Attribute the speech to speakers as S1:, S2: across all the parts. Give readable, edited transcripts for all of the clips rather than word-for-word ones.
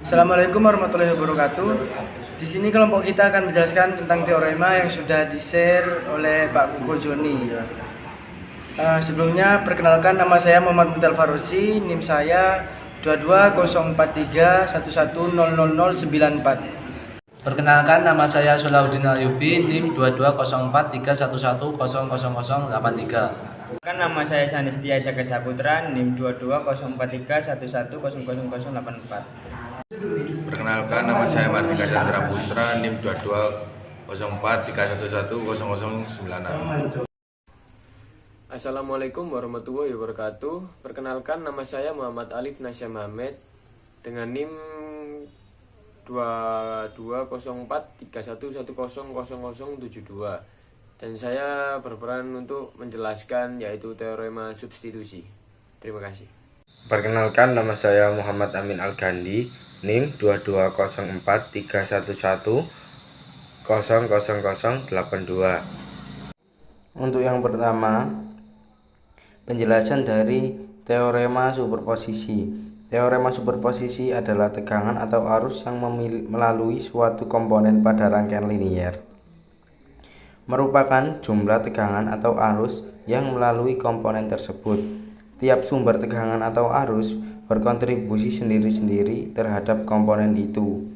S1: Assalamualaikum warahmatullahi wabarakatuh. Di sini kelompok kita akan menjelaskan tentang teorema yang sudah di-share oleh Pak Kuko Joni. Sebelumnya perkenalkan, nama saya Muhammad Mutal Farozi, NIM saya 2204311000094.
S2: Perkenalkan, nama saya Solahuddin Ayyubi, NIM 2204311000083.
S3: Nama saya Sanistia Jaka Saputra, NIM 2204311000084.
S4: Perkenalkan, nama saya Mardika Chandra Putra, NIM 2204311000096.
S5: Assalamualaikum warahmatullahi wabarakatuh. Perkenalkan, nama saya Muhammad Alif Nasya Mamed dengan NIM 220431100072 dan saya berperan untuk menjelaskan yaitu teorema substitusi. Terima kasih.
S6: Perkenalkan, nama saya Muhammad Amin Al-Gandhi, NIM 2204311000082. Untuk yang pertama, penjelasan dari teorema superposisi. Teorema superposisi adalah tegangan atau arus yang melalui suatu komponen pada rangkaian linier, merupakan jumlah tegangan atau arus yang melalui komponen tersebut. Tiap sumber tegangan atau arus berkontribusi sendiri-sendiri terhadap komponen itu.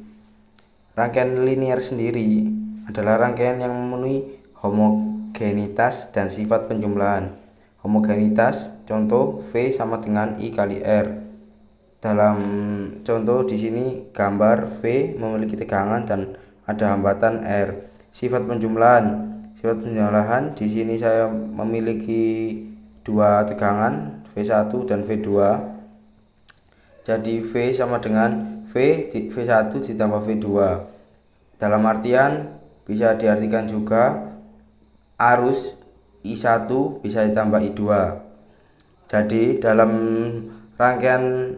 S6: Rangkaian linier sendiri adalah rangkaian yang memenuhi homogenitas dan sifat penjumlahan. Homogenitas, contoh V sama dengan I kali R. Dalam contoh di sini gambar V memiliki tegangan dan ada hambatan R. Sifat penjumlahan di sini saya memiliki dua tegangan V1 dan V2. Jadi V sama dengan V1 ditambah V2. Dalam artian bisa diartikan juga arus I1 bisa ditambah I2. Jadi dalam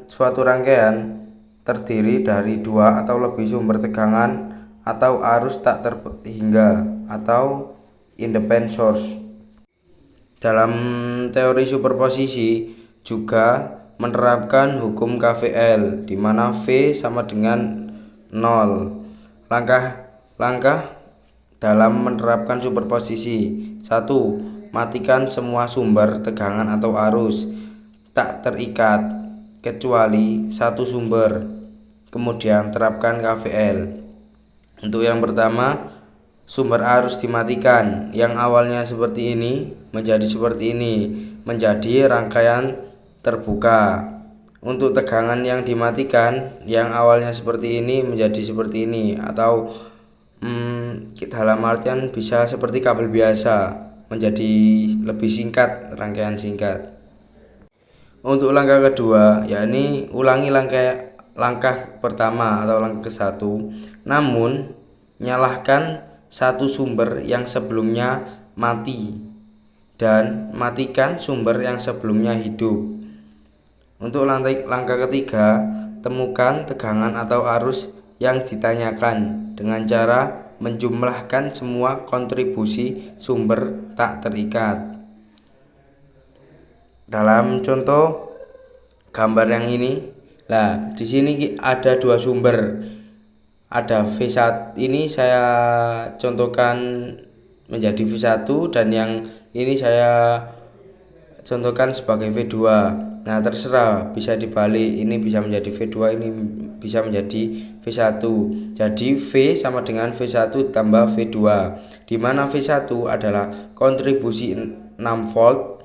S6: suatu rangkaian terdiri dari dua atau lebih sumber tegangan atau arus tak terhingga atau independent source. Dalam teori superposisi juga menerapkan hukum KVL di mana V sama dengan 0. Langkah dalam menerapkan superposisi: 1. Matikan semua sumber tegangan atau arus tak terikat kecuali satu sumber. Kemudian terapkan KVL. Untuk yang pertama, sumber arus dimatikan yang awalnya seperti ini menjadi seperti ini, menjadi rangkaian terbuka. Untuk tegangan yang dimatikan yang awalnya seperti ini menjadi seperti ini, atau dalam artian bisa seperti kabel biasa menjadi lebih singkat, rangkaian singkat. Untuk langkah kedua, yakni ulangi langkah pertama atau langkah ke-1, namun nyalakan satu sumber yang sebelumnya mati dan matikan sumber yang sebelumnya hidup. Untuk langkah ketiga, temukan tegangan atau arus yang ditanyakan dengan cara menjumlahkan semua kontribusi sumber tak terikat. Dalam contoh gambar yang ini, di sini ada dua sumber. Ada V1, ini saya contohkan menjadi V1 dan yang ini saya contohkan sebagai V2. Nah, terserah, bisa dibalik, ini bisa menjadi V2, ini bisa menjadi V1. Jadi V sama dengan V1 tambah V2, di mana V1 adalah kontribusi 6 volt.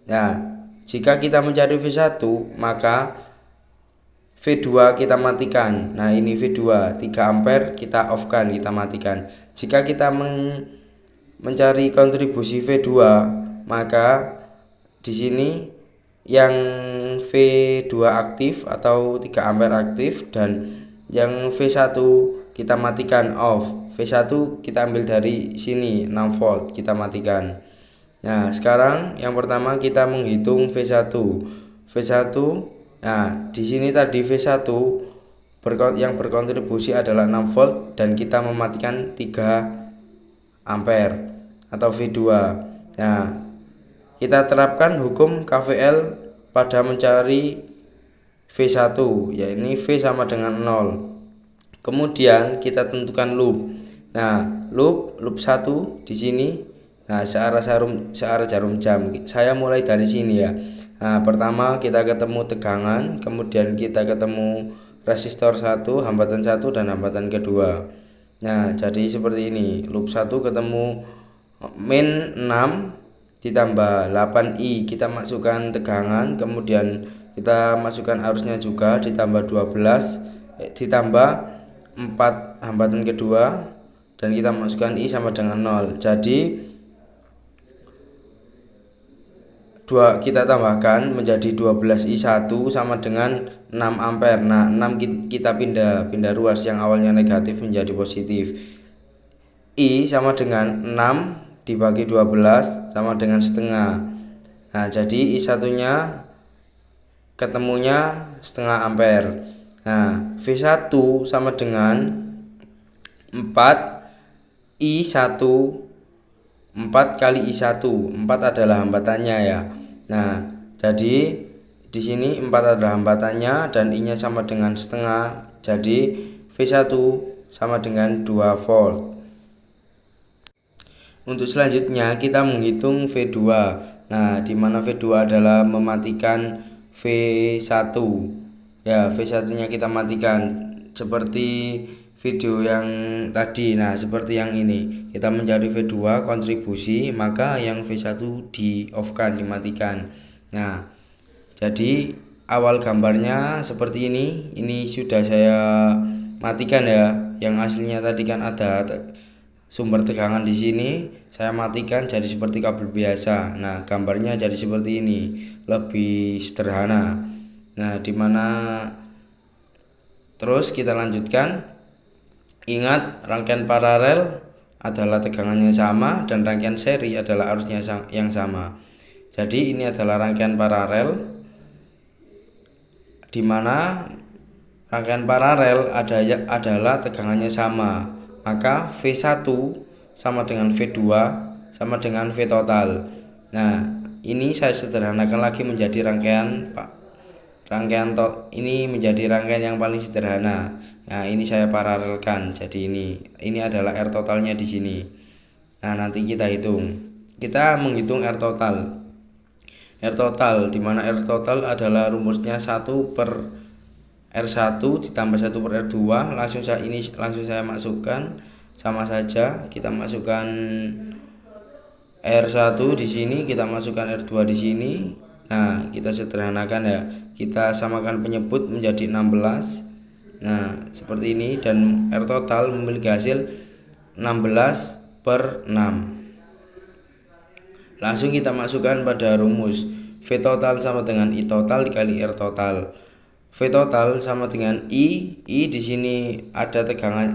S6: Nah, jika kita mencari V1, maka V2 kita matikan. Nah, ini V2 3 ampere kita off-kan, kita matikan. Jika kita mencari kontribusi V2, maka di sini yang V2 aktif atau 3 ampere aktif dan yang V1 kita matikan off. V1 kita ambil dari sini 6 volt, kita matikan. Nah, sekarang yang pertama kita menghitung V1. Nah, di sini tadi V1 yang berkontribusi adalah 6 volt dan kita mematikan 3 ampere atau V2. Nah, kita terapkan hukum KVL pada mencari V1, yakni V sama dengan 0. Kemudian kita tentukan loop. Nah, loop 1 di sini. Nah, searah jarum jam. Saya mulai dari sini ya. Nah, pertama kita ketemu tegangan, kemudian kita ketemu resistor 1, hambatan 1 dan hambatan kedua. Nah, jadi seperti ini. Loop 1 ketemu min 6 ditambah 8i, kita masukkan tegangan, kemudian kita masukkan arusnya juga, ditambah 12 ditambah 4 hambatan kedua, dan kita masukkan i sama dengan 0. Jadi kita tambahkan menjadi 12i1 sama dengan 6 ampere. Nah, 6 kita pindah ruas, yang awalnya negatif menjadi positif. I sama dengan 6 dibagi 12 sama dengan setengah. Nah, jadi I1 nya ketemunya setengah ampere. Nah, V1 sama dengan 4 I1, 4 kali I1. 4 adalah hambatannya ya. Nah, jadi di sini 4 adalah hambatannya dan I-nya sama dengan setengah. Jadi V1 sama dengan 2 volt. Untuk selanjutnya kita menghitung V2. Nah, di mana V2 adalah mematikan V1. Ya, V1-nya kita matikan seperti video yang tadi. Nah, seperti yang ini. Kita mencari V2 kontribusi, maka yang V1 di off-kan, dimatikan. Nah, jadi awal gambarnya seperti ini. Ini sudah saya matikan ya. Yang aslinya tadi kan ada sumber tegangan di sini, saya matikan jadi seperti kabel biasa. Nah, gambarnya jadi seperti ini, lebih sederhana. Nah, dimana terus kita lanjutkan. Ingat, rangkaian paralel adalah tegangannya sama dan rangkaian seri adalah arusnya yang sama. Jadi ini adalah rangkaian paralel, dimana rangkaian paralel adalah tegangannya sama. Maka V1 sama dengan V2 sama dengan V total. Nah, ini saya sederhanakan lagi menjadi ini menjadi rangkaian yang paling sederhana. Nah, ini saya paralelkan. Jadi ini adalah R totalnya di sini. Nah, nanti kita hitung. Kita menghitung R total. R total, di mana R total adalah rumusnya 1 per R1 ditambah 1 per R2. Langsung saya masukkan, sama saja. Kita masukkan R1 di sini, kita masukkan R2 di sini. Nah, kita sederhanakan ya. Kita samakan penyebut menjadi 16. Nah, seperti ini, dan R total memiliki hasil 16 per 6. Langsung kita masukkan pada rumus. V total sama dengan I total dikali R total. V total sama dengan I di sini ada tegangan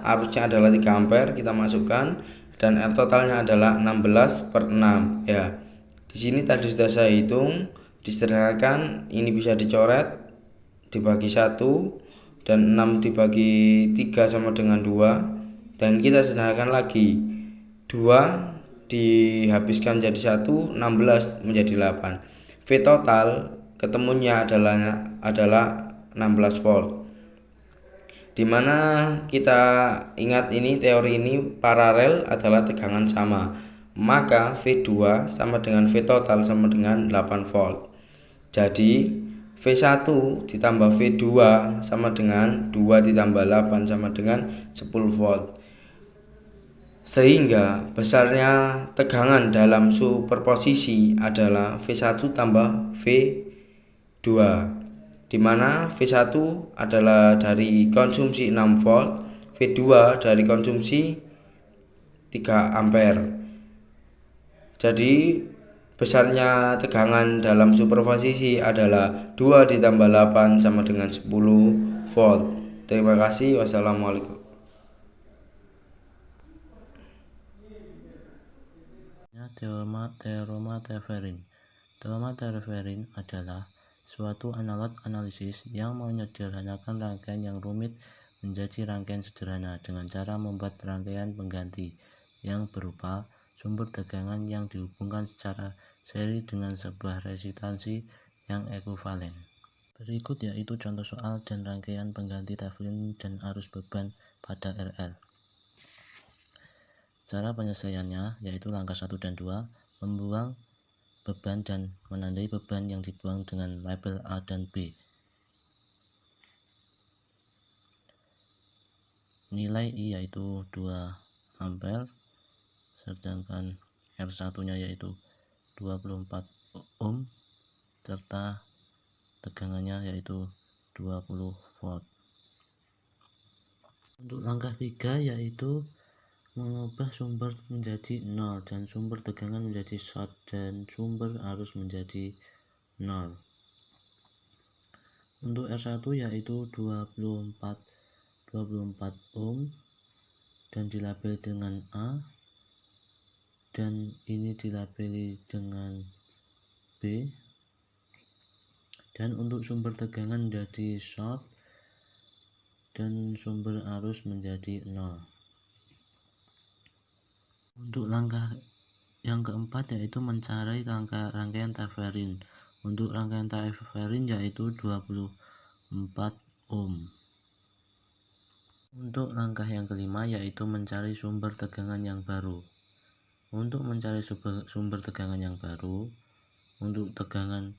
S6: arusnya adalah 3 ampere, kita masukkan, dan R totalnya adalah 16 per 6 ya. Di sini tadi sudah saya hitung, disederhanakan, ini bisa dicoret, dibagi 1, dan 6 dibagi 3 sama dengan 2, dan kita sederhanakan lagi, 2 dihabiskan jadi 1, 16 menjadi 8. V total ketemunya adalah 16 volt. Dimana kita ingat, ini teori ini paralel adalah tegangan sama, maka V2 sama dengan V total sama dengan 8 volt. Jadi V1 ditambah V2 sama dengan 2 ditambah 8 sama dengan 10 volt. Sehingga besarnya tegangan dalam superposisi adalah V1 tambah V2, dimana V1 adalah dari konsumsi 6 volt, V2 dari konsumsi 3 ampere. Jadi besarnya tegangan dalam superposisi adalah 2 ditambah 8 sama dengan 10 volt. Terima kasih. Wassalamualaikum.
S2: Teorema Terferin. Teorema Terferin adalah suatu alat analisis yang menyederhanakan rangkaian yang rumit menjadi rangkaian sederhana dengan cara membuat rangkaian pengganti yang berupa sumber tegangan yang dihubungkan secara seri dengan sebuah resistansi yang ekuivalen. Berikut yaitu contoh soal dan rangkaian pengganti teflon dan arus beban pada RL. Cara penyelesaiannya yaitu langkah 1 dan 2, membuang beban dan menandai beban yang dibuang dengan label A dan B. Nilai I yaitu 2 ampere, sedangkan R1 nya yaitu 24 ohm, serta tegangannya yaitu 20 volt. Untuk langkah 3 yaitu mengubah sumber menjadi 0 dan sumber tegangan menjadi short dan sumber arus menjadi 0. Untuk R1 yaitu 24 ohm dan dilabel dengan A, dan ini dilabeli dengan B, dan untuk sumber tegangan menjadi short dan sumber arus menjadi 0. Untuk langkah yang keempat yaitu mencari rangkaian Thevenin. Untuk rangkaian Thevenin yaitu 24 ohm. Untuk langkah yang kelima yaitu mencari sumber tegangan yang baru. Untuk mencari sumber tegangan yang baru, untuk tegangan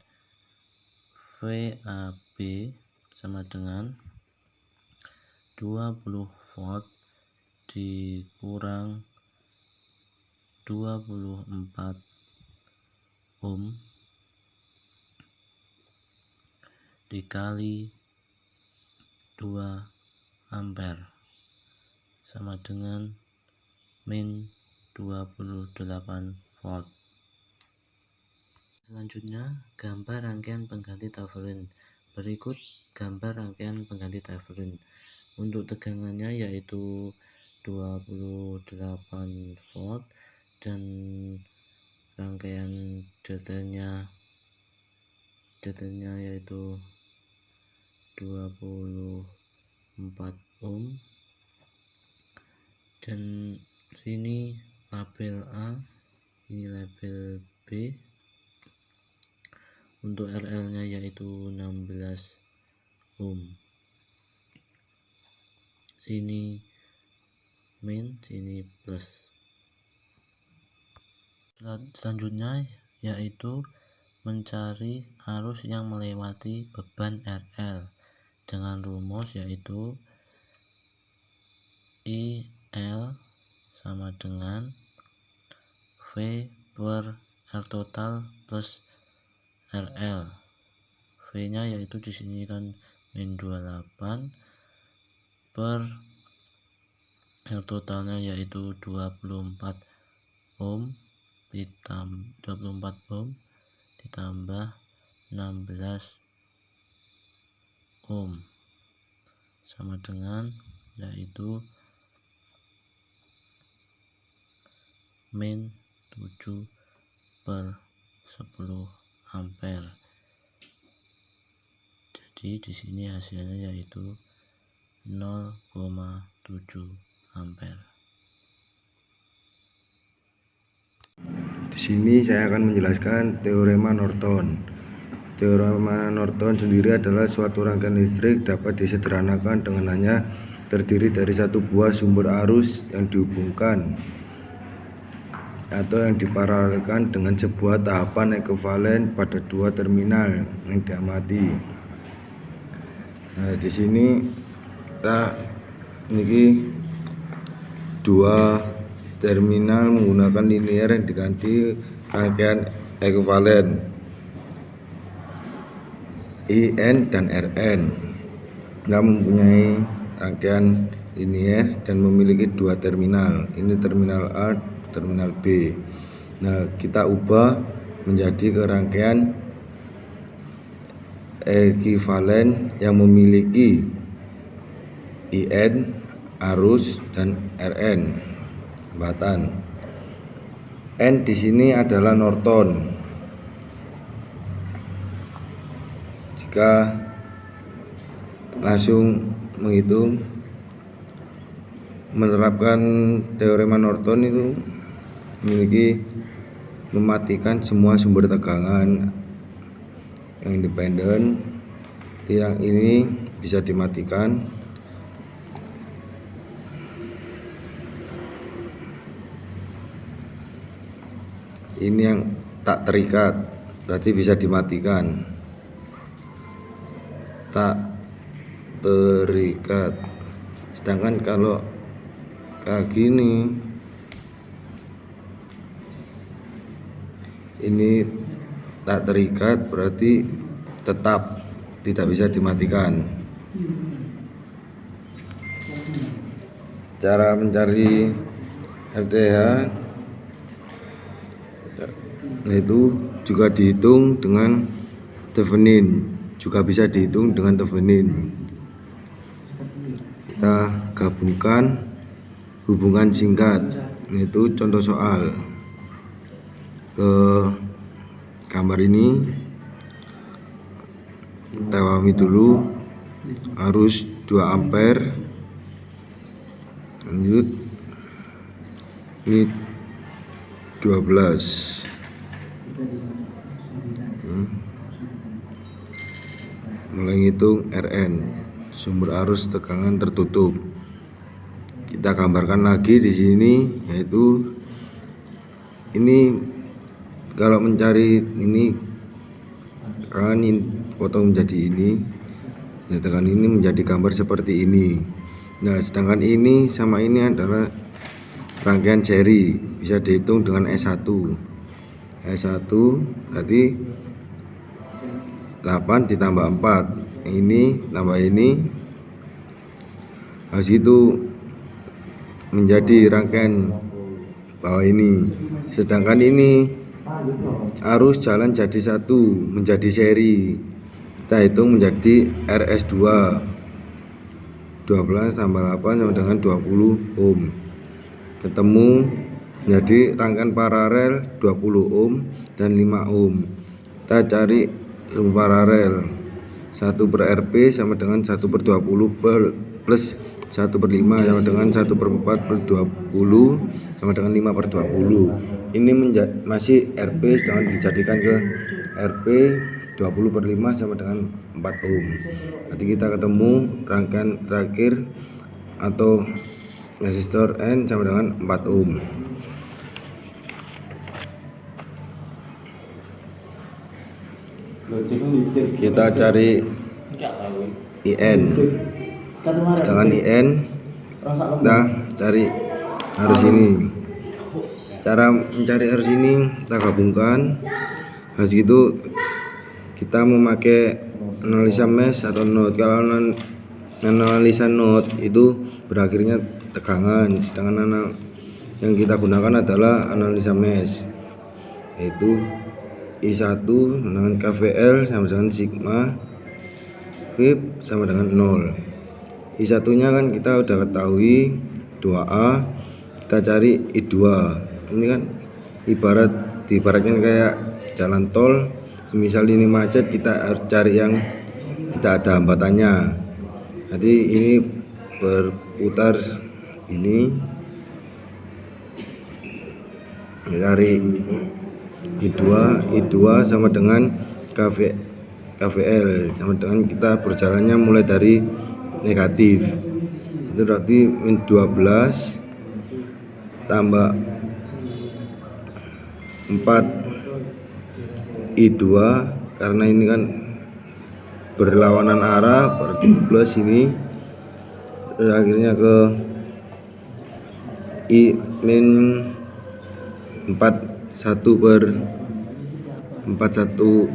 S2: VAB sama dengan 20 volt dikurang 24 ohm dikali 2 ampere sama dengan min 28 volt. Selanjutnya, gambar rangkaian pengganti Thevenin. Berikut gambar rangkaian pengganti Thevenin. Untuk tegangannya yaitu 28 volt dan rangkaian detailnya yaitu 24 ohm, dan sini label A, ini label B. Untuk RL nya yaitu 16 ohm, sini min, sini plus. Selanjutnya yaitu mencari arus yang melewati beban RL dengan rumus yaitu IL sama dengan V per R total plus RL. V nya yaitu di sini kan min 28 per R totalnya yaitu 24 ohm ditambah 16 ohm sama dengan yaitu min 7 per 10 ampere. Jadi di sini hasilnya yaitu 0,7 ampere.
S7: Di sini saya akan menjelaskan teorema Norton. Teorema Norton sendiri adalah suatu rangkaian listrik dapat disederhanakan dengan hanya terdiri dari satu buah sumber arus yang dihubungkan atau yang diparalelkan dengan sebuah tahapan ekuivalen pada dua terminal yang diamati. Nah, di sini kita memiliki dua terminal menggunakan linier yang diganti rangkaian ekuivalen IN dan RN. Kita mempunyai rangkaian linier dan memiliki dua terminal. Ini terminal A, terminal B. Nah, kita ubah menjadi rangkaian ekuivalen yang memiliki IN, arus, dan RN, hambatan. N di sini adalah Norton. Jika langsung menghitung menerapkan teorema Norton itu mematikan semua sumber tegangan yang independen Tiang ini bisa dimatikan. Ini yang tak terikat, berarti bisa dimatikan. Tak terikat. Sedangkan kalau kayak gini, ini tak terikat, berarti tetap tidak bisa dimatikan. Cara mencari RTH itu juga dihitung dengan Thevenin, juga bisa dihitung dengan Thevenin. Kita gabungkan hubungan singkat, yaitu contoh soal. Ke gambar ini kita pahami dulu, arus 2 ampere, lanjut ini 12. Mulai ngitung RN, sumber arus tegangan tertutup. Kita gambarkan lagi di sini, yaitu ini kalau mencari ini kan potong menjadi ini, nah tekan ini menjadi gambar seperti ini. Nah sedangkan ini sama ini adalah rangkaian seri, bisa dihitung dengan S1 berarti 8 ditambah 4, ini tambah ini, habis itu menjadi rangkaian bawah ini. Sedangkan ini arus jalan jadi satu, menjadi seri, kita hitung menjadi RS2, 12 tambah 8 sama dengan 20 ohm, ketemu menjadi rangkaian paralel 20 ohm dan 5 ohm. Kita cari sumber paralel, 1/RP sama dengan 1/20 plus 1/5 sama dengan 1/4 plus 20 sama dengan 5/20. Ini masih RP, sedangkan dijadikan ke RP 20/5 sama dengan 4 ohm. Nanti kita ketemu rangkaian terakhir atau resistor N sama dengan 4 ohm. Kita cari IN, sedangkan IN kita cari arus ini. Cara mencari arus ini kita gabungkan, habis itu kita memakai analisa mesh atau node. Kalau analisa node itu berakhirnya tegangan, sedangkan yang kita gunakan adalah analisa mesh, yaitu I1 dengan KVL sama dengan sigma, VIP sama dengan 0. I1 nya kan kita udah ketahui 2A, kita cari I2. Ini kan ibaratnya kayak jalan tol, semisal ini macet kita harus cari yang tidak ada hambatannya. Jadi ini berputar ini, cari I2 sama dengan KVL sama dengan kita berjalannya mulai dari negatif, itu berarti min 12 tambah 4 I2, karena ini kan berlawanan arah, berarti plus ini, akhirnya ke I min 41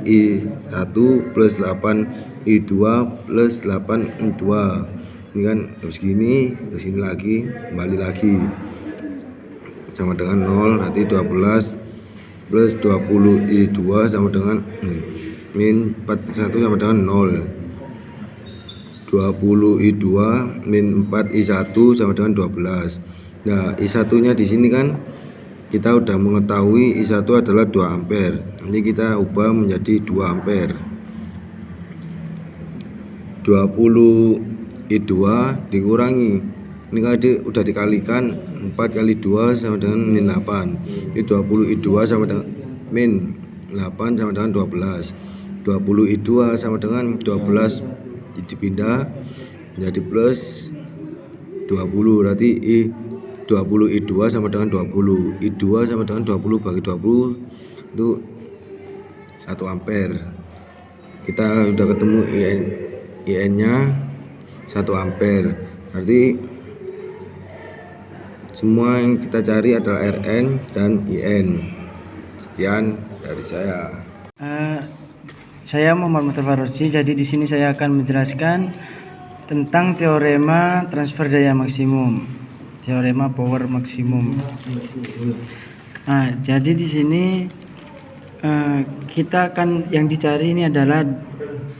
S7: I1 plus 8 I2 plus 8 I2. Ini kan terus gini, ke sini lagi, kembali lagi sama dengan 0, berarti 12 plus 20 I2 sama dengan min 41 sama dengan 0. 20 I2 min 4 I1 sama dengan 12. Nah, I1 nya di sini kan kita udah mengetahui I1 adalah 2 ampere. Ini kita ubah menjadi 2 ampere. 20 I2 dikurangi, ini kan udah dikalikan 4 kali 2 sama dengan min 8. Ini 20 I2 sama dengan min 8 sama dengan 12. 20 I2 sama dengan 12 dipindah menjadi plus 20, berarti I2 sama dengan 20. I2 sama dengan 20 bagi 20 itu 1 ampere. Kita sudah ketemu IN nya 1 ampere, berarti semua yang kita cari adalah Rn dan IN. Sekian dari saya.
S1: Saya Muhammad Mustafa. Jadi di sini saya akan menjelaskan tentang teorema transfer daya maksimum, teorema power maksimum. Jadi di sini kita akan yang dicari ini adalah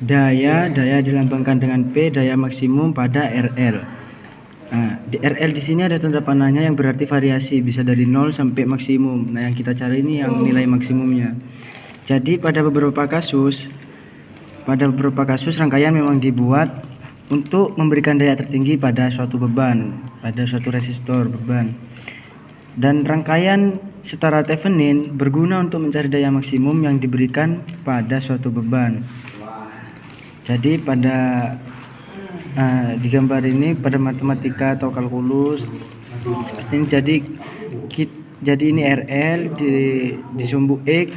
S1: daya dilambangkan dengan P, daya maksimum pada RL. Di RL di sini ada tanda panahnya yang berarti variasi, bisa dari 0 sampai maksimum. Nah, yang kita cari ini yang nilai maksimumnya. Jadi pada beberapa kasus rangkaian memang dibuat untuk memberikan daya tertinggi pada suatu beban, pada suatu resistor beban. Dan rangkaian setara Thevenin berguna untuk mencari daya maksimum yang diberikan pada suatu beban. Jadi pada di gambar ini pada matematika atau kalkulus seperti ini. Jadi ini RL di sumbu X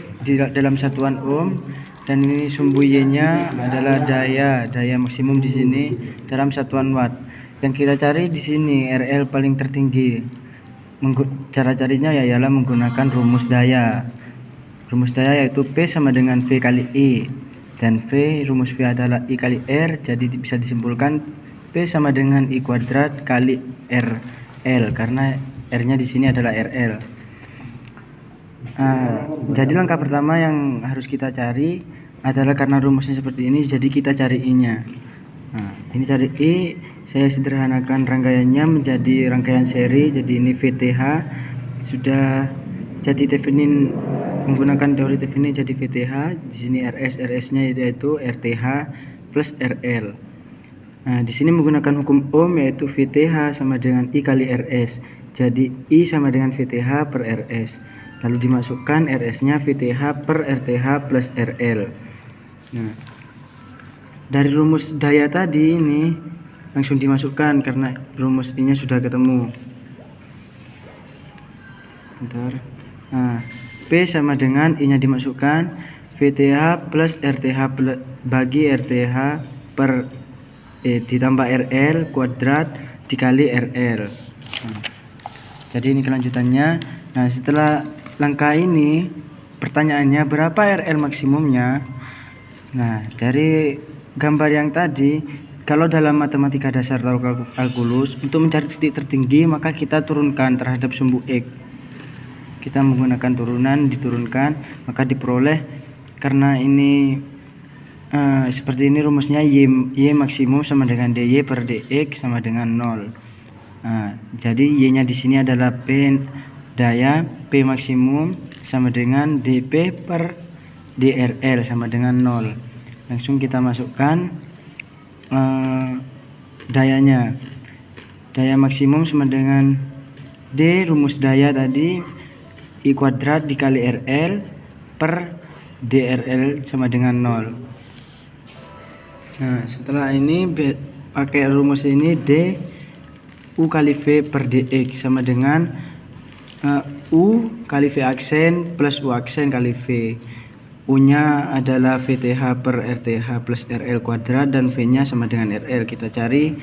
S1: dalam satuan ohm, dan ini sumbu Y-nya adalah daya maksimum di sini dalam satuan watt. Yang kita cari di sini RL paling tertinggi. Cara carinya ialah menggunakan rumus daya. Rumus daya yaitu P sama dengan V kali I, dan rumus V adalah I kali R. Jadi bisa disimpulkan P sama dengan I kuadrat kali RL, karena R-nya di sini adalah RL. Jadi langkah pertama yang harus kita cari adalah, karena rumusnya seperti ini, jadi kita cari I-nya. Ini cari I, saya sederhanakan rangkaiannya menjadi rangkaian seri. Jadi ini VTH sudah jadi Thevenin, menggunakan teori Thevenin jadi VTH. Di sini RS-nya yaitu RTH plus RL. Di sini menggunakan hukum Ohm yaitu VTH sama dengan I kali RS. Jadi I sama dengan VTH per RS. Lalu dimasukkan RS-nya VTH per RTH plus RL. Dari rumus daya tadi ini langsung dimasukkan karena rumus I-nya sudah ketemu. P sama dengan I-nya dimasukkan VTH plus RTH bagi RTH per ditambah RL kuadrat dikali RL. Jadi ini kelanjutannya. Nah, setelah langkah ini pertanyaannya berapa RL maksimumnya. Nah, dari gambar yang tadi, kalau dalam matematika dasar atau kalkulus, untuk mencari titik tertinggi maka kita turunkan terhadap sumbu X. Kita menggunakan turunan, diturunkan, maka diperoleh, karena ini seperti ini rumusnya, Y maksimum sama dengan DY per DX sama dengan 0. Jadi Y-nya di sini adalah P daya, P maksimum sama dengan DP per DRL sama dengan 0. Langsung kita masukkan dayanya. Daya maksimum sama dengan D, rumus daya tadi, I kuadrat dikali RL per DRL sama dengan 0. Nah, setelah ini pakai rumus ini, D U kali V per DX sama dengan U kali V aksen plus U aksen kali V. U-nya adalah VTH per RTH plus RL kuadrat, dan V-nya sama dengan RL. Kita cari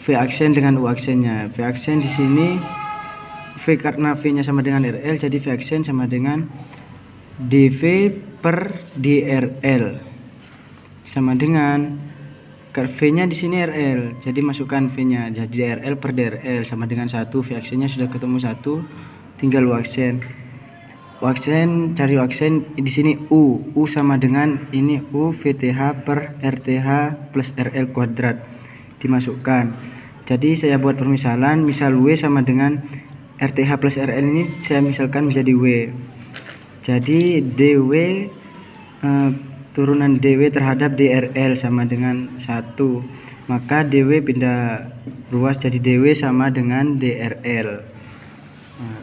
S1: V aksen dengan U aksennya. V aksen di sini V, karena V-nya sama dengan RL, jadi V aksen sama dengan dV per DRL sama dengan V-nya di sini RL. Jadi masukkan V-nya, jadi RL per DRL sama dengan 1. V aksennya sudah ketemu 1, tinggal U aksen. U aksen, cari U aksen di sini U sama dengan ini U VTH per RTH plus RL kuadrat, dimasukkan. Jadi saya buat permisalan, misal W sama dengan RTH plus RL ini saya misalkan menjadi W. Jadi DW turunan DW terhadap DRL sama dengan 1, maka DW pindah ruas jadi DW sama dengan DRL.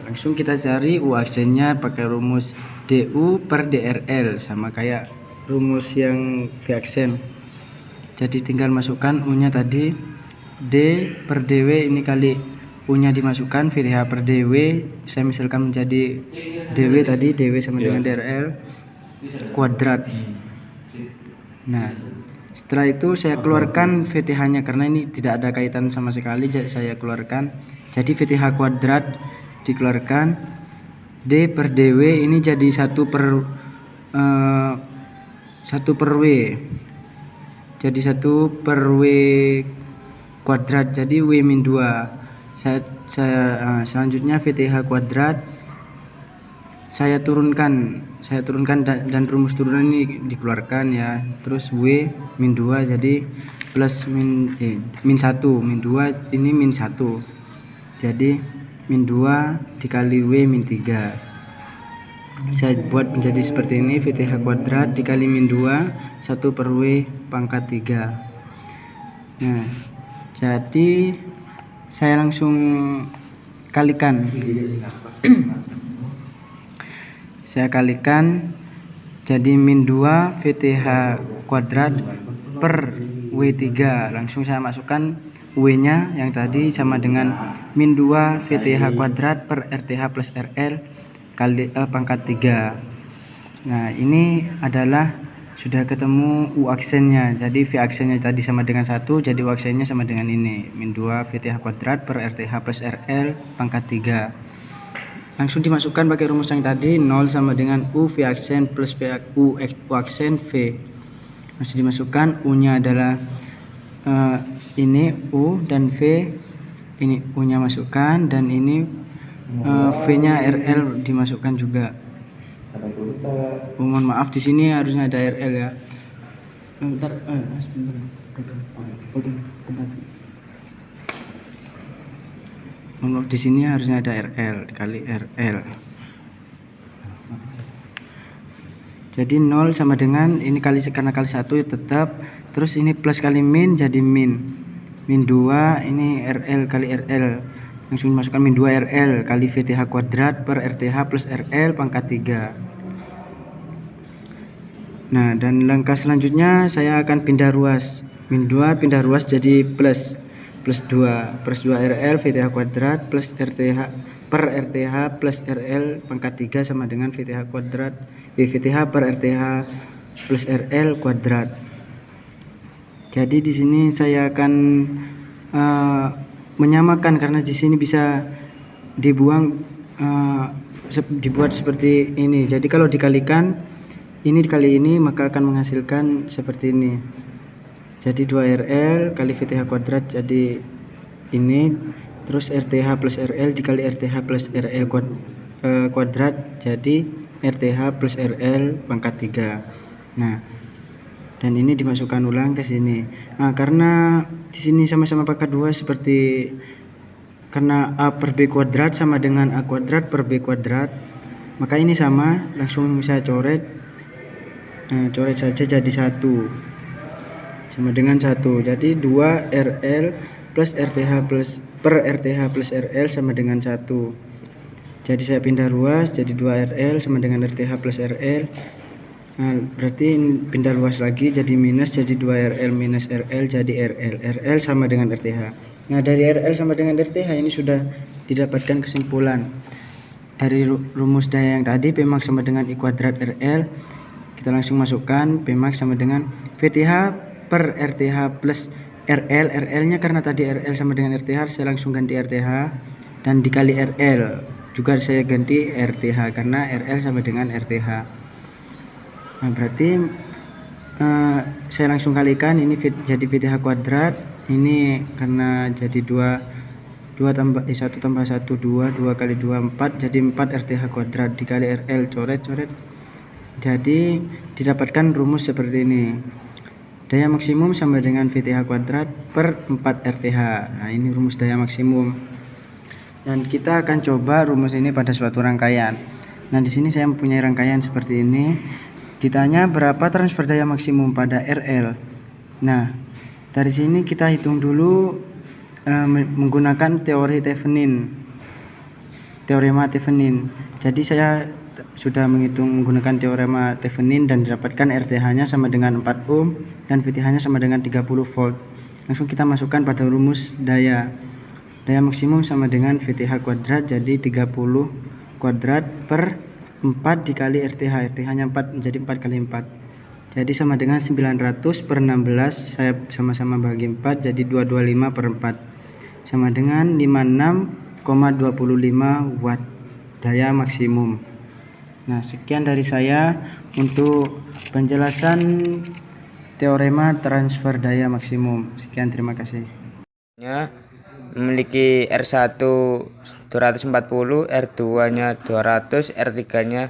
S1: Langsung kita cari U aksennya pakai rumus DU per DRL, sama kayak rumus yang V aksen. Jadi tinggal masukkan U nya tadi, D per dW ini kali U nya dimasukkan, VTH per dW saya misalkan menjadi dW tadi, dW sama dengan DRL kuadrat. Nah setelah itu saya keluarkan VTH nya karena ini tidak ada kaitan sama sekali, jadi saya keluarkan. Jadi VTH kuadrat dikeluarkan, D per dW ini jadi 1 per W, jadi 1 per W kuadrat, jadi W min 2. Selanjutnya VTH kuadrat saya turunkan dan rumus turunan ini dikeluarkan ya. Terus W min 2 jadi plus min 1, min 2 ini min 1, jadi min 2 dikali W min 3. Saya buat menjadi seperti ini, VTH kuadrat dikali min 2 1 per W pangkat 3. Nah jadi saya langsung kalikan. Saya kalikan jadi min 2 VTH kuadrat per W3. Langsung saya masukkan W nya yang tadi sama dengan min 2 VTH kuadrat per RTH plus RL kali pangkat 3. Nah ini adalah sudah ketemu U aksennya. Jadi V aksennya tadi sama dengan 1, jadi U aksennya sama dengan ini, min 2 VTH kuadrat per RTH plus RL pangkat 3. Langsung dimasukkan pakai rumus yang tadi, 0 sama dengan U V aksen plus U aksen V. Masih dimasukkan, U nya adalah ini U dan V, ini U nya masukkan, dan ini V nya RL dimasukkan juga. Mohon maaf di sini harusnya ada RL ya. Bentar. Mohon maaf di sini harusnya ada RL dikali RL. Jadi 0 sama dengan ini karena kali 1 tetap, terus ini plus kali min jadi min 2 ini RL kali RL. Langsung masukkan min 2 RL kali VTH kuadrat per RTH plus RL pangkat 3. Nah dan langkah selanjutnya saya akan pindah ruas, min 2 pindah ruas jadi plus 2 RL VTH kuadrat plus RTH per RTH plus RL pangkat 3 sama dengan VTH kuadrat VTH per RTH plus RL kuadrat. Jadi di sini saya akan menyamakan karena di sini bisa dibuat seperti ini. Jadi kalau dikalikan ini dikali ini maka akan menghasilkan seperti ini. Jadi 2RL kali VTH kuadrat jadi ini, terus RTH plus RL dikali RTH plus RL kuadrat jadi RTH plus RL pangkat 3. Nah dan ini dimasukkan ulang ke sini. Nah karena di sini sama-sama pangkat 2 seperti karena A per B kuadrat sama dengan A kuadrat per B kuadrat, maka ini sama, langsung saya coret. Nah, coret saja jadi 1 sama dengan 1, jadi 2RL plus RTH plus per RTH plus RL sama dengan 1. Jadi saya pindah ruas jadi 2RL sama dengan RTH plus RL. Nah, berarti pindah luas lagi jadi minus, jadi 2RL minus RL jadi RL sama dengan RTH. Nah dari RL sama dengan RTH ini sudah didapatkan kesimpulan dari rumus daya yang tadi, Pmax sama dengan I kuadrat RL. Kita langsung masukkan Pmax sama dengan VTH per RTH plus RL. RL nya karena tadi RL sama dengan RTH saya langsung ganti RTH, dan dikali RL juga saya ganti RTH karena RL sama dengan RTH. Nah berarti saya langsung kalikan, ini jadi VTH kuadrat, ini karena jadi 1 tambah 1 2 kali 2 4 jadi 4 RTH kuadrat dikali RL, coret. Jadi didapatkan rumus seperti ini. Daya maksimum sama dengan VTH kuadrat per 4 RTH. Nah ini rumus daya maksimum. Dan kita akan coba rumus ini pada suatu rangkaian. Nah di sini saya mempunyai rangkaian seperti ini. Ditanya berapa transfer daya maksimum pada RL. Nah dari sini kita hitung dulu menggunakan teorema Thevenin. Jadi saya sudah menghitung menggunakan teorema Thevenin dan didapatkan RTH-nya sama dengan 4 ohm dan VTH-nya sama dengan 30 volt. Langsung kita masukkan pada rumus daya. Daya maksimum sama dengan VTH kuadrat, jadi 30 kuadrat per 4 dikali RTH. RTH-nya 4 menjadi 4 kali 4. Jadi sama dengan 900 per 16, saya sama-sama bagi 4, jadi 225 per 4. Sama dengan 56,25 watt daya maksimum. Nah, sekian dari saya untuk penjelasan teorema transfer daya maksimum. Sekian, terima kasih.
S6: Memiliki R1 240, R2-nya 200, R3-nya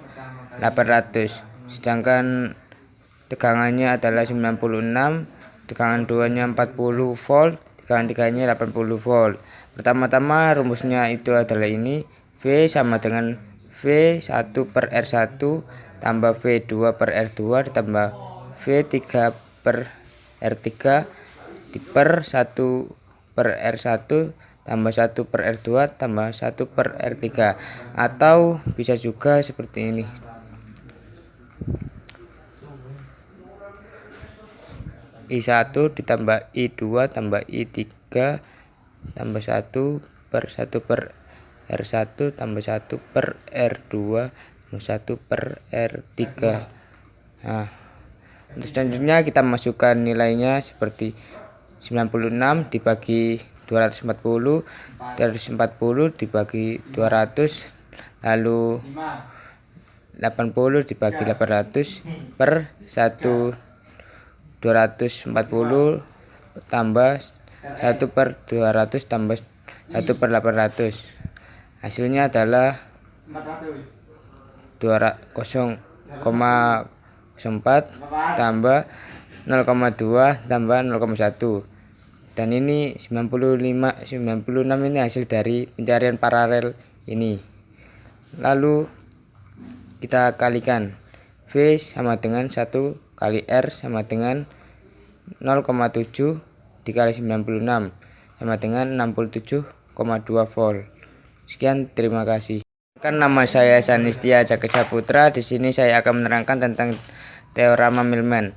S6: 800. Sedangkan tegangannya adalah 96, tegangan 2-nya 40 volt, tegangan 3-nya 80 volt. Pertama-tama rumusnya itu adalah ini, V sama dengan V1 per R1 tambah V2 per R2 ditambah V3 per R3 per 1 per R1 tambah 1 per R2 tambah 1 per R3, atau bisa juga seperti ini. I1 ditambah I2 tambah I3 tambah 1 per R1 tambah 1 per R2 tambah 1 per R3. Nah, untuk selanjutnya kita masukkan nilainya seperti 96 dibagi 240, 240 dibagi 200, lalu 80 dibagi 800 per 1 240 tambah 1 per 200 tambah 1 per 800. Hasilnya adalah 0,04 tambah 0,2 tambah 0,1. Dan ini 96 ini hasil dari pencarian paralel ini. Lalu kita kalikan, V sama dengan 1 kali R sama dengan 0,7 dikali 96 sama dengan 67,2 volt. Sekian, terima kasih. Nama saya Sanistia Cakesaputra. Di sini saya akan menerangkan tentang teorema Millman.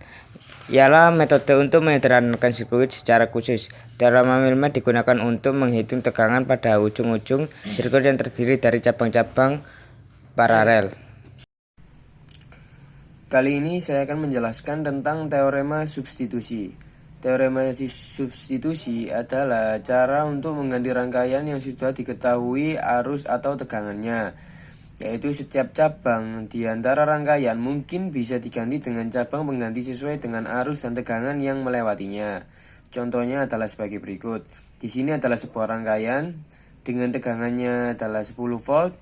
S6: Ialah metode untuk menyederhanakan sirkuit secara khusus. Teorema Millman digunakan untuk menghitung tegangan pada ujung-ujung sirkuit yang terdiri dari cabang-cabang paralel. Kali ini saya akan menjelaskan tentang teorema substitusi. Teorema substitusi adalah cara untuk mengganti rangkaian yang sudah diketahui arus atau tegangannya, yaitu setiap cabang di antara rangkaian mungkin bisa diganti dengan cabang pengganti sesuai dengan arus dan tegangan yang melewatinya. Contohnya adalah sebagai berikut. Di sini adalah sebuah rangkaian dengan tegangannya adalah 10 volt.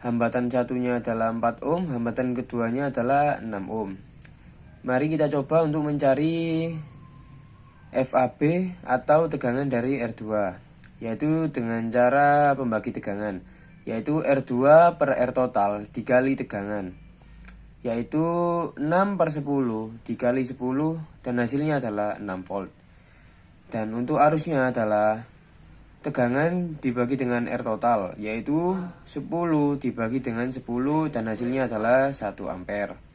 S6: Hambatan satunya adalah 4 ohm, hambatan keduanya adalah 6 ohm. Mari kita coba untuk mencari FAB atau tegangan dari R2, yaitu dengan cara pembagi tegangan, yaitu R2 per R total dikali tegangan, yaitu 6 per 10 dikali 10, dan hasilnya adalah 6 volt. Dan untuk arusnya adalah tegangan dibagi dengan R total, yaitu 10 dibagi dengan 10, dan hasilnya adalah 1 ampere.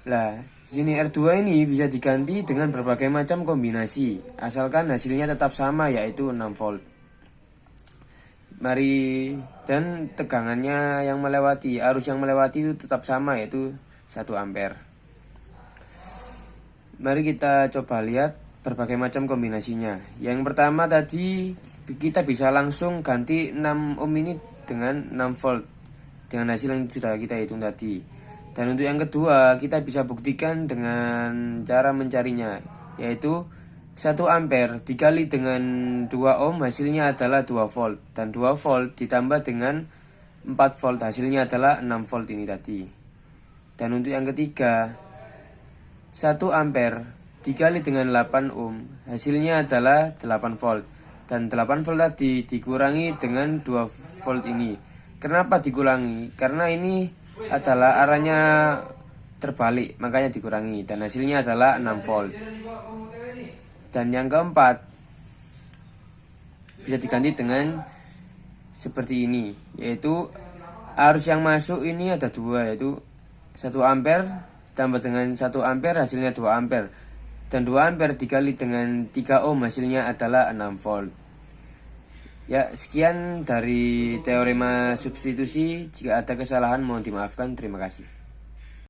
S6: Nah, sini R2 ini bisa diganti dengan berbagai macam kombinasi, asalkan hasilnya tetap sama, yaitu 6 volt. Mari, dan tegangannya yang melewati, arus yang melewati itu tetap sama, yaitu 1 ampere. Mari kita coba lihat berbagai macam kombinasinya. Yang pertama tadi kita bisa langsung ganti 6 ohm ini dengan 6 volt dengan hasil yang sudah kita hitung tadi. Dan untuk yang kedua kita bisa buktikan dengan cara mencarinya, yaitu 1 ampere dikali dengan 2 ohm hasilnya adalah 2 volt, dan 2 volt ditambah dengan 4 volt hasilnya adalah 6 volt ini tadi. Dan untuk yang ketiga 1 ampere dikali dengan 8 ohm hasilnya adalah 8 volt, dan 8 volt tadi dikurangi dengan 2 volt ini. Kenapa dikurangi? Karena ini adalah arahnya terbalik, makanya dikurangi, dan hasilnya adalah 6 volt. Dan yang keempat bisa diganti dengan seperti ini, yaitu
S5: arus yang masuk ini ada 2, yaitu 1 ampere ditambah dengan 1 ampere hasilnya 2 ampere, dan 2 ampere dikali dengan 3 ohm hasilnya adalah 6 volt. Ya, sekian dari teorema substitusi. Jika ada kesalahan mohon dimaafkan. Terima kasih.